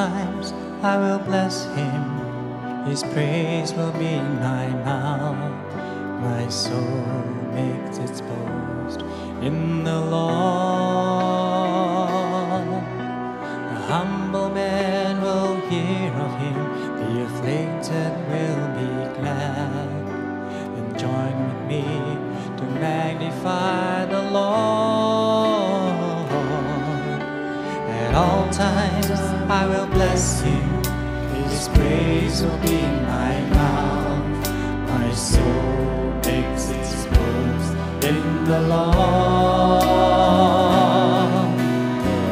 times I will bless him, his praise will be in my mouth. My soul makes its boast in the Lord. The humble man will hear of him, the afflicted will be glad, and join with me to magnify the Lord. At all times I will bless him, his praise will be in my mouth. My soul makes its boast in the Lord.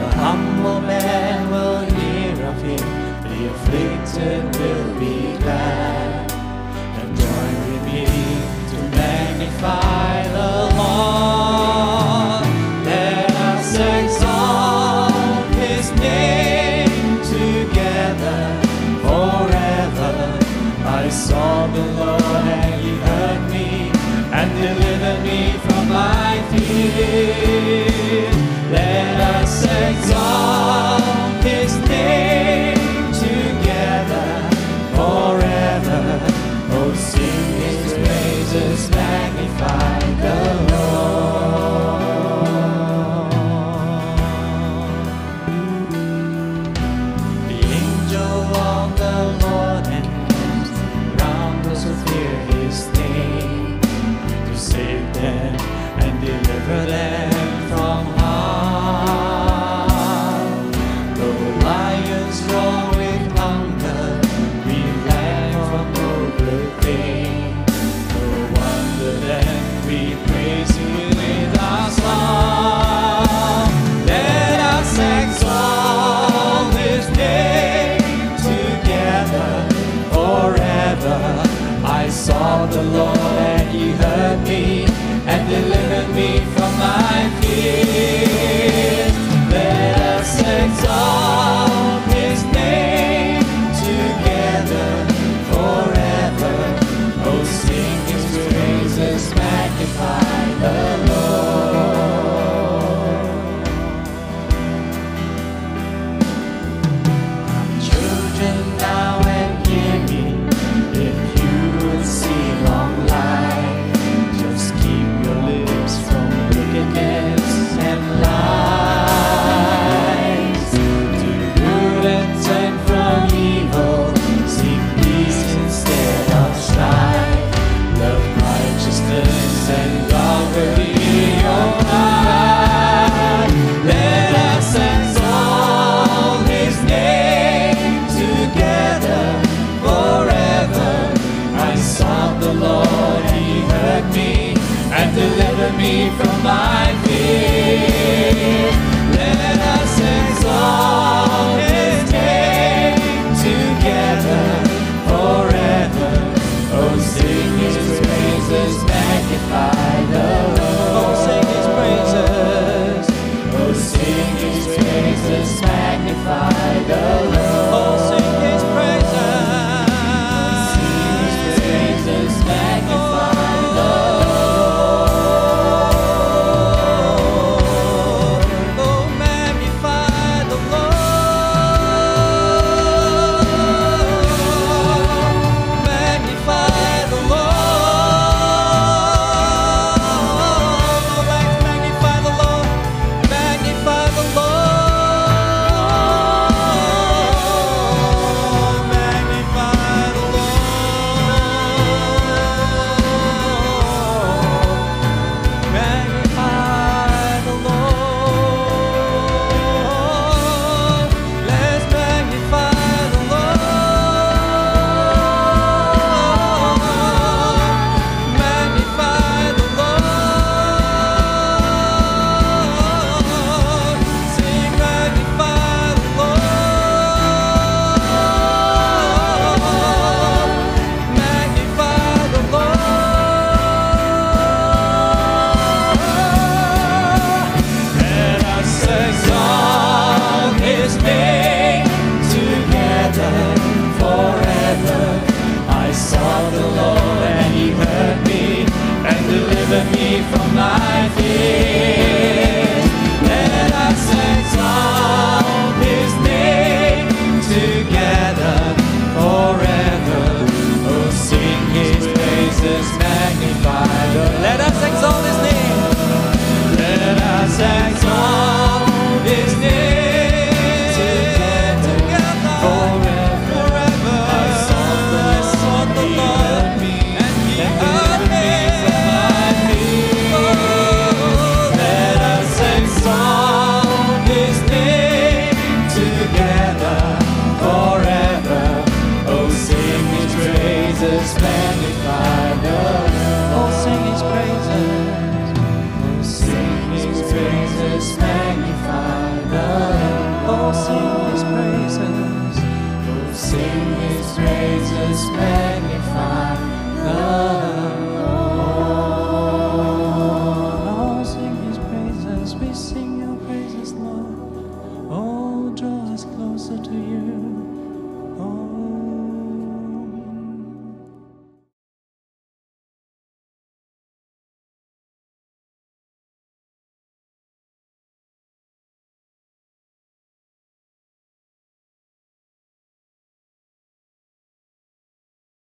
The humble man will hear of him, the afflicted will be glad, and join with me to magnify the Lord. Let us exalt his name together forever. I saw the Lord and he heard me and delivered me from my fear. Let us exalt his name together forever. Oh, sing his praises, magnify the Lord. The angel of the Lord encamps round those who fear his name, to save them and deliver them from harm. Though lions roar with hunger, we lack from no good thing. No wonder then we praise you with our song. Let us exalt his name together forever. I saw the Lord and he heard me and delivered me from my fears. Let us exalt his name together forever. Oh, sing his praises, magnify the Lord. Children, now and hear me, if you would see long life, just keep your lips from wickedness and lies. Do good and turn from evil, seek peace instead of strife. Love righteousness and God will hear your cry. Let us exalt his name together forever. I sought the Lord, he heard me and delivered me from my fear. Let us exalt his name together forever. Oh, sing his praises, magnify the Lord. Oh, sing his praises. Oh, sing his praises, magnify the Lord. Oh, sing his praises. Sing his praises, magnify the Lord. Oh, magnify the Lord. Magnify the Lord. Go back to magnify the Lord. Magnify the Lord. Magnify the Lord. Magnify the Lord. Let's magnify the Lord. Magnify the Lord. Sing, magnify the Lord. Magnify the Lord. Let us exalt his name together forever. I sought the Lord and he heard me and delivered me from my fear.